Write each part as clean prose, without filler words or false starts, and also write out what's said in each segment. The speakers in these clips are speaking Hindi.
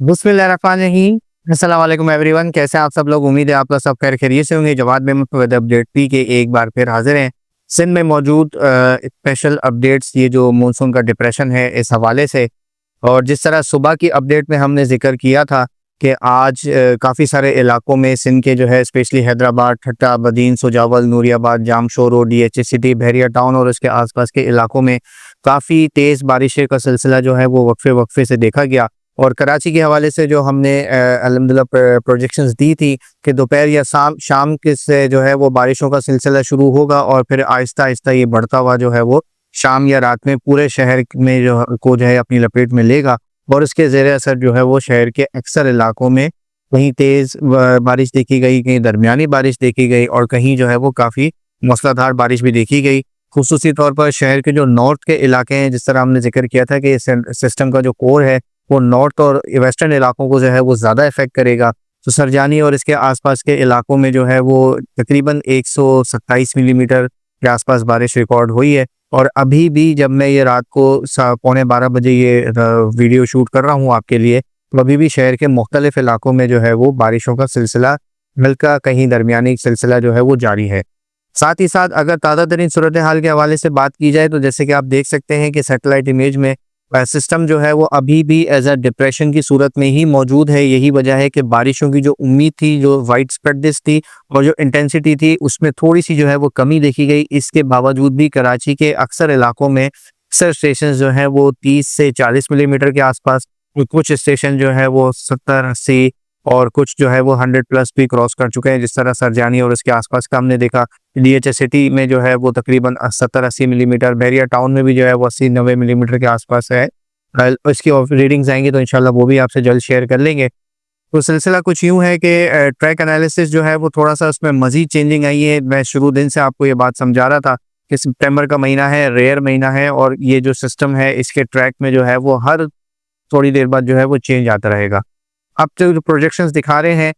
बिस्मिल्लाहिर्रहमानिर्रहीम। अस्सलाम वालेकुम एवरीवन, कैसे हैं आप सब लोग। उम्मीद है आप लोग सब खैर खैरियत से होंगे। जवाद में वेदर अपडेट पी के एक बार फिर हाजिर हैं। सिंध में मौजूद स्पेशल अपडेट्स, ये जो मानसून का डिप्रेशन है इस हवाले से, और जिस तरह सुबह की अपडेट में हमने जिक्र किया था कि आज काफ़ी सारे इलाकों में सिंध के जो है स्पेशली हैदराबाद, ठट्टा, बदीन, सुजावल, नूरियाबाद, जामशोरो, डीएचए सिटी, बहरिया टाउन और उसके आसपास के इलाकों में काफ़ी तेज़ बारिश का सिलसिला जो है वो वक्फे वक्फे से देखा गया। और कराची के हवाले से जो हमने अल्हम्दुलिल्लाह प्रोजेक्शंस दी थी कि दोपहर या शाम के से जो है वो बारिशों का सिलसिला शुरू होगा और फिर आहिस्ता आहिस्ता ये बढ़ता हुआ जो है वो शाम या रात में पूरे शहर में जो है अपनी लपेट में लेगा। और इसके ज़ेर असर जो है वो शहर के अक्सर इलाकों में कहीं तेज़ बारिश देखी गई, कहीं दरमियानी बारिश देखी गई और कहीं जो है वो काफ़ी मूसलाधार बारिश भी देखी गई। खुसूसी तौर पर शहर के जो नॉर्थ के इलाके हैं, जिस तरह हमने जिक्र किया था कि सिस्टम का जो कोर है वो नॉर्थ और वेस्टर्न इलाकों को जो है वो ज़्यादा इफेक्ट करेगा। तो सरजानी और इसके आसपास के इलाकों में जो है वो तकरीबन 127 मिलीमीटर के आसपास बारिश रिकॉर्ड हुई है। और अभी भी जब मैं ये रात को 11:15 बजे ये वीडियो शूट कर रहा हूँ आपके लिए, तो अभी भी शहर के मुख्तलिफ इलाकों में जो है वो बारिशों का सिलसिला हल्का कहीं दरमियानी सिलसिला जो है वो जारी है। साथ ही साथ अगर ताज़ा तरीन सूरत हाल के हवाले से बात की जाए तो जैसे कि आप देख सकते हैं कि सैटेलाइट इमेज में सिस्टम जो है वो अभी भी एज अ डिप्रेशन की सूरत में ही मौजूद है। यही वजह है कि बारिशों की जो उम्मीद थी, जो वाइड स्प्रेडनेस थी और जो इंटेंसिटी थी, उसमें थोड़ी सी जो है वो कमी देखी गई। इसके बावजूद भी कराची के अक्सर इलाकों में अक्सर स्टेशन जो है वो 30 से 40 मिलीमीटर के आसपास, कुछ स्टेशन जो है वो 70-80 और कुछ जो है वो 100 प्लस भी क्रॉस कर चुके हैं। जिस तरह सरजानी और इसके आसपास का हमने देखा, डीएचए सिटी में जो है वो तकरीबन 70-80 मिलीमीटर, बहरिया टाउन में भी जो है वो 80-90 मिलीमीटर के आसपास है। इसकी रीडिंग्स आएंगी तो इंशाल्लाह वो भी आपसे जल्द शेयर कर लेंगे। तो सिलसिला कुछ यूँ है कि ट्रैक एनालिसिस जो है वो थोड़ा सा उसमें मजीद चेंजिंग आई है। मैं शुरू दिन से आपको ये बात समझा रहा था कि सितंबर का महीना है, रेयर महीना है, और ये जो सिस्टम है इसके ट्रैक में जो है वो हर थोड़ी देर बाद जो है वो चेंज आता रहेगा। अब जो प्रोजेक्शंस दिखा रहे हैं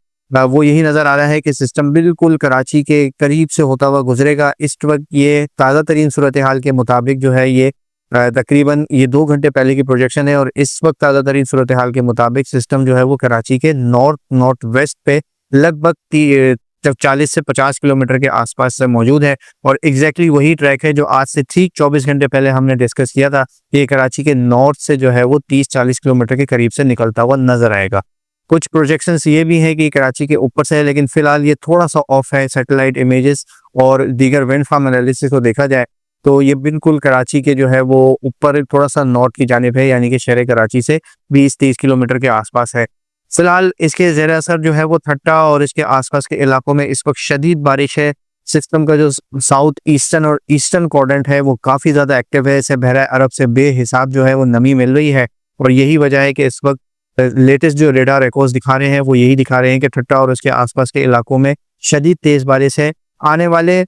वो यही नज़र आ रहा है कि सिस्टम बिल्कुल कराची के करीब से होता हुआ गुजरेगा। इस वक्त ये ताज़ा तरीन सूरत हाल के मुताबिक जो है ये तकरीबन ये 2 घंटे पहले की प्रोजेक्शन है और इस वक्त ताज़ा तरीन सूरत हाल के मुताबिक सिस्टम जो है वो कराची के नॉर्थ वेस्ट पे लगभग 40 से 50 किलोमीटर के आसपास से मौजूद है। और एग्जैक्टली वही ट्रैक है जो आज से ठीक 24 घंटे पहले हमने डिस्कस किया था कि कराची के नॉर्थ से जो है वो 30-40 किलोमीटर के करीब से निकलता हुआ नजर आएगा। कुछ प्रोजेक्शंस ये भी हैं कि कराची के ऊपर से है, लेकिन फिलहाल ये थोड़ा सा ऑफ है। सैटेलाइट इमेजेस और दीगर विंड फार्म एनालिसिस को देखा जाए तो ये बिल्कुल कराची के जो है वो ऊपर थोड़ा सा नॉर्थ की जानिब है, यानी कि शहर कराची से 20-30 किलोमीटर के आसपास है। फिलहाल इसके ज़ेर असर जो है वो ठट्टा और इसके आसपास के इलाकों में इस वक्त शदीद बारिश है। सिस्टम का जो साउथ ईस्टर्न और ईस्टर्न क्वाड्रेंट है वो काफ़ी ज़्यादा एक्टिव है। इसे बहरा अरब से बेहिसाब जो है वो नमी मिल रही है और यही वजह है कि इस वक्त लेटेस्ट जो रेडार रिकॉर्ड्स दिखा रहे हैं वो यही दिखा रहे हैं कि ठट्टा और उसके आसपास के इलाकों में शदीद तेज़ बारिश है आने वाले।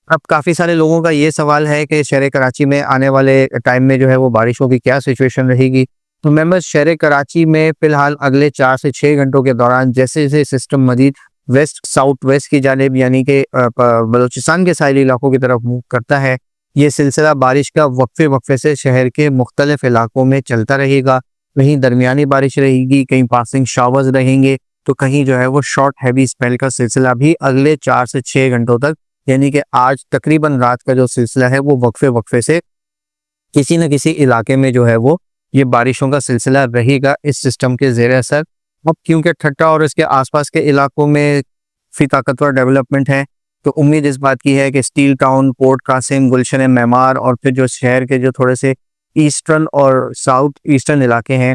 अब काफ़ी सारे लोगों का ये सवाल है कि शहर कराची में आने वाले टाइम में जो है वो बारिशों की क्या सिचुएशन रहेगी। तो मेंबर्स, शहर कराची में फ़िलहाल अगले 4 से 6 घंटों के दौरान जैसे जैसे सिस्टम मजीद वेस्ट साउथ वेस्ट की जानिब यानी कि बलूचिस्तान के साहिली इलाकों की तरफ मूव करता है, ये सिलसिला बारिश का वक्फे वक्फे से शहर के मुख्तलिफ इलाकों में चलता रहेगा। कहीं दरमियानी बारिश रहेगी, कहीं पासिंग शावर्स रहेंगे, तो कहीं जो है वो शॉर्ट हैवी स्पेल का सिलसिला भी अगले 4 से 6 घंटों तक, यानी कि आज तकरीबन रात का जो सिलसिला है वो वक्फे वक्फे से किसी न किसी इलाके में जो है वो ये बारिशों का सिलसिला रहेगा इस सिस्टम के ज़ेर असर। अब क्योंकि ठट्टा और इसके आसपास के इलाकों में फी ताकतवर डेवलपमेंट है, तो उम्मीद इस बात की है कि स्टील टाउन, पोर्ट कासिम, गुलशन मेमार और फिर जो शहर के जो थोड़े से ईस्टर्न और साउथ ईस्टर्न इलाके हैं,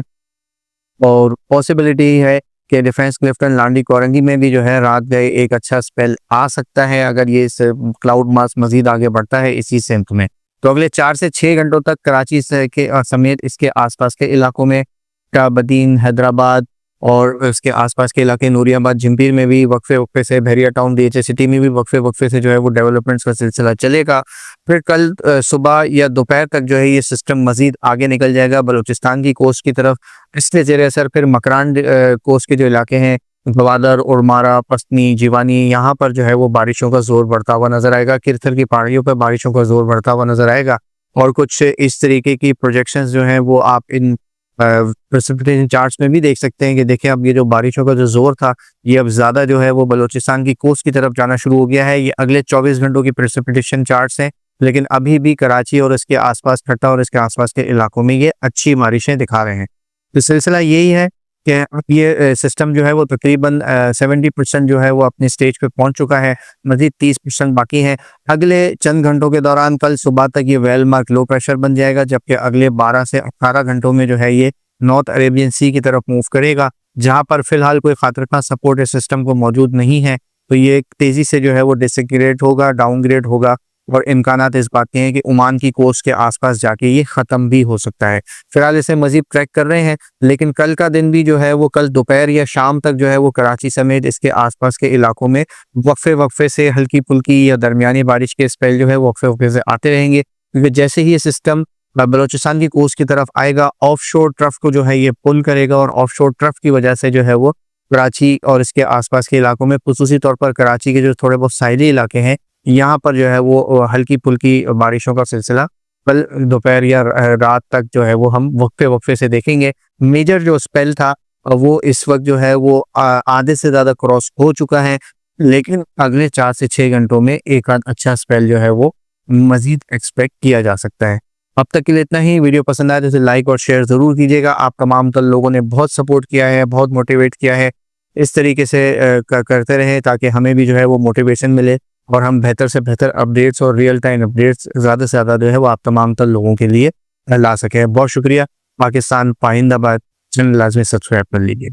और पॉसिबिलिटी है कि डिफेंस क्लिफ्टन, लांडी कोरंगी में भी जो है रात गए एक अच्छा स्पेल आ सकता है अगर ये क्लाउड मास मजीद आगे बढ़ता है इसी सिमत में। तो अगले 4 से 6 घंटों तक कराची से के समेत इसके आसपास के इलाकों में बदीन, हैदराबाद और उसके आसपास के इलाके नूरियाबाद, झिम्पीर में भी वक्फे वक्फे से, बहरिया टाउन, डीएचए सिटी में भी वक्फे वक्फे से जो है वो डेवलपमेंट्स का सिलसिला चलेगा। फिर कल सुबह या दोपहर तक जो है ये सिस्टम मजीद आगे निकल जाएगा बलूचिस्तान की कोस्ट की तरफ। इसके ज़ेर असर फिर मकरान कोस्ट के जो इलाके हैं, गवादर, उर्मारा, पस्तनी, जीवानी, यहाँ पर जो है वो बारिशों का जोर बढ़ता हुआ नजर आएगा। किरथर की पहाड़ियों पर बारिशों का जोर बढ़ता हुआ नजर आएगा। और कुछ इस तरीके की प्रोजेक्शंस जो हैं वो आप इन प्रेसिपिटेशन चार्ट्स में भी देख सकते हैं कि देखिए अब ये जो बारिशों का जो ज़ोर था, ये अब ज़्यादा जो है वो बलूचिस्तान की कोस्ट की तरफ जाना शुरू हो गया है। ये अगले 24 घंटों की प्रेसिपिटेशन चार्ट्स हैं, लेकिन अभी भी कराची और इसके आस-पास ठट्टा और इसके आस-पास के इलाकों में ये अच्छी बारिशें दिखा रहे हैं। तो सिलसिला यही है कि अब ये सिस्टम जो है वो तकरीबन 70% जो है वो अपने स्टेज पे पहुंच चुका है, मज़ीद 30% बाकी है। अगले चंद घंटों के दौरान कल सुबह तक ये वेल मार्क लो प्रेशर बन जाएगा, जबकि अगले 12 से 18 घंटों में जो है ये नॉर्थ अरेबियन सी की तरफ मूव करेगा, जहां पर फिलहाल कोई खतरनाक सपोर्ट इस सिस्टम को मौजूद नहीं है। तो ये तेज़ी से जो है वो डिसग्रेड होगा, डाउनग्रेड होगा और इम्कानात इस बात के हैं कि ओमान की कोस्ट के आसपास जाके ये ख़त्म भी हो सकता है। फिलहाल इसे मज़ीद ट्रैक कर रहे हैं, लेकिन कल का दिन भी जो है वो कल दोपहर या शाम तक जो है वो कराची समेत इसके आसपास के इलाकों में वक्फे से हल्की फुल्की या दरमियानी बारिश के स्पेल जो है वो वक्फे से आते रहेंगे, क्योंकि जैसे ही ये सिस्टम बलूचिस्तान की कोस्ट की तरफ आएगा, ऑफशोर ट्रफ को जो है ये पुल करेगा और ऑफशोर ट्रफ की वजह से जो है वो कराची और इसके आसपास के इलाकों में, खुसूसी तौर पर कराची के जो थोड़े बहुत साहिली इलाके हैं, यहाँ पर जो है वो हल्की फुल्की बारिशों का सिलसिला कल दोपहर या रात तक जो है वो हम वक्फे से देखेंगे। मेजर जो स्पेल था वो इस वक्त जो है वो आधे से ज़्यादा क्रॉस हो चुका है, लेकिन अगले 4 से 6 घंटों में एक आध अच्छा स्पेल जो है वो मज़ीद एक्सपेक्ट किया जा सकता है। अब तक के लिए इतना ही। वीडियो पसंद आए तो इसे लाइक और शेयर ज़रूर कीजिएगा। आप तमाम लोगों ने बहुत सपोर्ट किया है, बहुत मोटिवेट किया है। इस तरीके से करते रहें ताकि हमें भी जो है वो मोटिवेशन मिले और हम बेहतर से बेहतर अपडेट्स और रियल टाइम अपडेट्स ज़्यादा से ज़्यादा जो है वो आप तमाम लोगों के लिए ला सकें। बहुत शुक्रिया। पाकिस्तान पाइंदाबाद चैनल लाजमी सब्सक्राइब कर लीजिएगा।